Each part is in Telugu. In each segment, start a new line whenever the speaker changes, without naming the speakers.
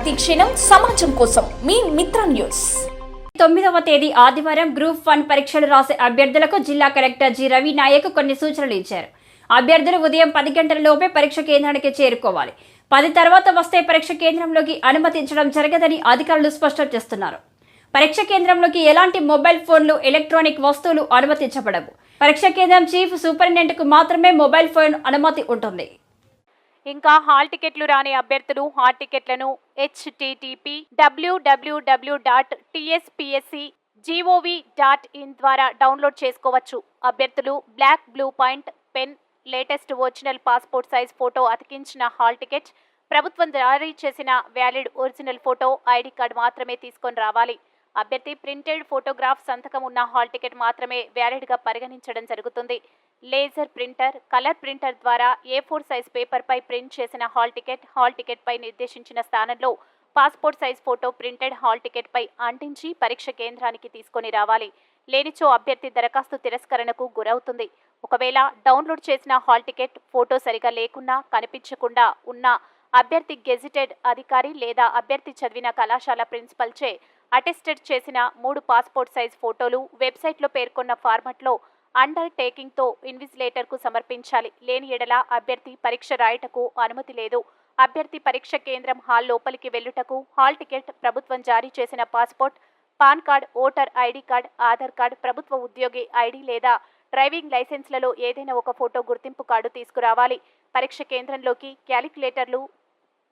ప్రతిక్షణం సమాజం కోసం మీ మిత్ర న్యూస్.
9వ తేదీ ఆదివారం గ్రూప్ 1 పరీక్షలు రాసే అభ్యర్థులకు జిల్లా కలెక్టర్ జి రవి నాయక్ కొన్ని సూచనలు ఇచ్చారు. అభ్యర్థులు ఉదయం 10 గంటల లోపే పరీక్ష కేంద్రానికి చేరుకోవాలి. 10 తర్వాత వస్తే పరీక్ష కేంద్రంలోకి అనుమతించడం జరగదని అధికారులు స్పష్టం చేస్తున్నారు. పరీక్ష కేంద్రంలోకి ఎలాంటి మొబైల్ ఫోన్లు, ఎలక్ట్రానిక్ వస్తువులు అనుమతించబడవు. పరీక్ష కేంద్రం చీఫ్ సూపరింటెండెంట్కు మాత్రమే మొబైల్ ఫోన్ అనుమతి ఉంటుంది.
ఇంకా హాల్ టికెట్లు రాని అభ్యర్థులు హాల్ టికెట్లను http://www.tspsc.gov.in ద్వారా డౌన్లోడ్ చేసుకోవచ్చు. అభ్యర్థులు black, blue point pen, latest original passport size photo అతికించిన హాల్ టికెట్, ప్రభుత్వం జారీ చేసిన valid original photo, ID card మాత్రమే తీసుకొని రావాలి. అభ్యర్థి ప్రింటెడ్ ఫోటోగ్రాఫ్ సంతకం ఉన్న హాల్ టికెట్ మాత్రమే వ్యాలిడ్గా పరిగణించడం జరుగుతుంది. లేజర్ ప్రింటర్, కలర్ ప్రింటర్ ద్వారా A4 సైజ్ పేపర్పై ప్రింట్ చేసిన హాల్ టికెట్ పై నిర్దేశించిన స్థానంలో passport size photo printed hall ticket పై అంటించి పరీక్ష కేంద్రానికి తీసుకొని రావాలి. లేనిచో అభ్యర్థి దరఖాస్తు తిరస్కరణకు గురవుతుంది. ఒకవేళ డౌన్లోడ్ చేసిన హాల్ టికెట్ ఫోటో సరిగా లేకున్నా, కనిపించకుండా ఉన్నా అభ్యర్థి గెజిటెడ్ అధికారి లేదా అభ్యర్థి చదివిన కళాశాల ప్రిన్సిపల్చే అటెస్టెడ్ చేసిన 3 పాస్పోర్ట్ సైజ్ ఫోటోలు వెబ్సైట్లో పేర్కొన్న ఫార్మాట్లో అండర్ టేకింగ్తో ఇన్విజిలేటర్కు సమర్పించాలి. లేని ఎడల అభ్యర్థి పరీక్ష రాయటకు అనుమతి లేదు. అభ్యర్థి పరీక్ష కేంద్రం హాల్ లోపలికి వెళ్లుటకు హాల్ టికెట్, ప్రభుత్వం జారీ చేసిన passport, pan card, voter ID card, Aadhaar card, ప్రభుత్వ ఉద్యోగి ఐడి లేదా డ్రైవింగ్ లైసెన్స్లలో ఏదైనా ఒక ఫోటో గుర్తింపు కార్డు తీసుకురావాలి. పరీక్ష కేంద్రంలోకి క్యాలిక్యులేటర్లు,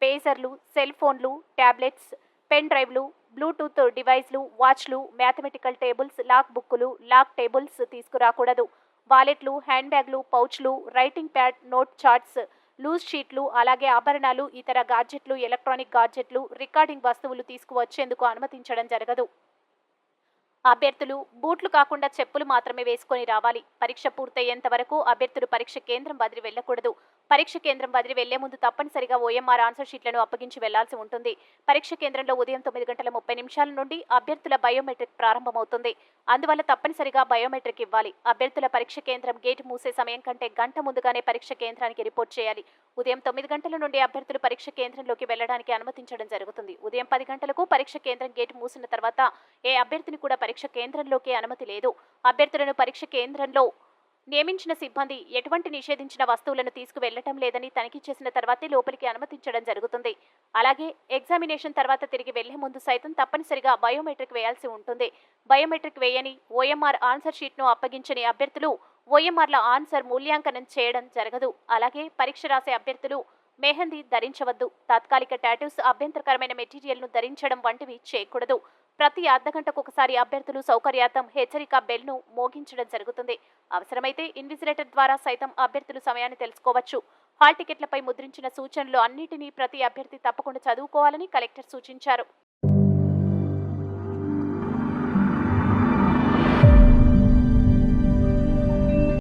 పేజర్లు, సెల్ ఫోన్లు, ట్యాబ్లెట్స్, పెన్ డ్రైవ్లు, బ్లూటూత్ డివైస్లు, వాచ్లు, మ్యాథమెటికల్ టేబుల్స్, లాక్ బుక్కులు, లాక్ టేబుల్స్ తీసుకురాకూడదు. వాలెట్లు, హ్యాండ్ బ్యాగ్లు, పౌచ్లు, writing pad, note charts, loose షీట్లు, అలాగే ఆభరణాలు, ఇతర గాడ్జెట్లు, ఎలక్ట్రానిక్ గాడ్జెట్లు, రికార్డింగ్ వస్తువులు తీసుకువచ్చేందుకు అనుమతించడం జరగదు. అభ్యర్థులు బూట్లు కాకుండా చెప్పులు మాత్రమే వేసుకొని రావాలి. పరీక్ష పూర్తయ్యేంత వరకు అభ్యర్థులు పరీక్ష కేంద్రం వదిలి వెళ్లకూడదు. పరీక్ష కేంద్రం వదిలి వెళ్లే ముందు తప్పనిసరిగా OMR ఆన్సర్ షీట్లను అప్పగించి వెళ్లాల్సి ఉంటుంది. పరీక్ష కేంద్రంలో ఉదయం 9:30 నుండి అభ్యర్థుల బయోమెట్రిక్ ప్రారంభమవుతుంది. అందువల్ల తప్పనిసరిగా బయోమెట్రిక్ ఇవ్వాలి. అభ్యర్థుల పరీక్ష కేంద్రం గేటు మూసే సమయం కంటే గంట ముందుగానే పరీక్ష కేంద్రానికి రిపోర్ట్ చేయాలి. ఉదయం 9 గంటల నుండి అభ్యర్థులు పరీక్ష కేంద్రంలోకి వెళ్లడానికి అనుమతించడం జరుగుతుంది. ఉదయం 10 గంటలకు పరీక్ష కేంద్రం గేటు మూసిన తర్వాత ఏ అభ్యర్థిని కూడా పరీక్ష కేంద్రంలోకి అనుమతి లేదు. అభ్యర్థులను పరీక్ష కేంద్రంలో నియమించిన సిబ్బంది ఎటువంటి నిషేధించిన వస్తువులను తీసుకువెళ్లటం లేదని తనిఖీ చేసిన తర్వాతే లోపలికి అనుమతించడం జరుగుతుంది. అలాగే ఎగ్జామినేషన్ తర్వాత తిరిగి వెళ్లే ముందు సైతం తప్పనిసరిగా బయోమెట్రిక్ వేయాల్సి ఉంటుంది. బయోమెట్రిక్ వేయని, OMR ఆన్సర్ షీట్ను అప్పగించని అభ్యర్థులు OMRల ఆన్సర్ మూల్యాంకనం చేయడం జరగదు. అలాగే పరీక్ష రాసే అభ్యర్థులు మెహందీ ధరించవద్దు. తాత్కాలిక టాటూస్, అభ్యంతరకరమైన మెటీరియల్ను ధరించడం వంటివి చేయకూడదు. ప్రతి అర్ధగంటకు ఒకసారి అభ్యర్థులు సౌకర్యార్థం హెచ్చరిక బెల్ను మోగించడం జరుగుతుంది. అవసరమైతే ఇన్విజిలేటర్ ద్వారా సైతం అభ్యర్థులు సమయాన్ని తెలుసుకోవచ్చు. హాల్ టికెట్లపై ముద్రించిన సూచనలు అన్నిటినీ ప్రతి అభ్యర్థి తప్పకుండా చదువుకోవాలని కలెక్టర్ సూచించారు.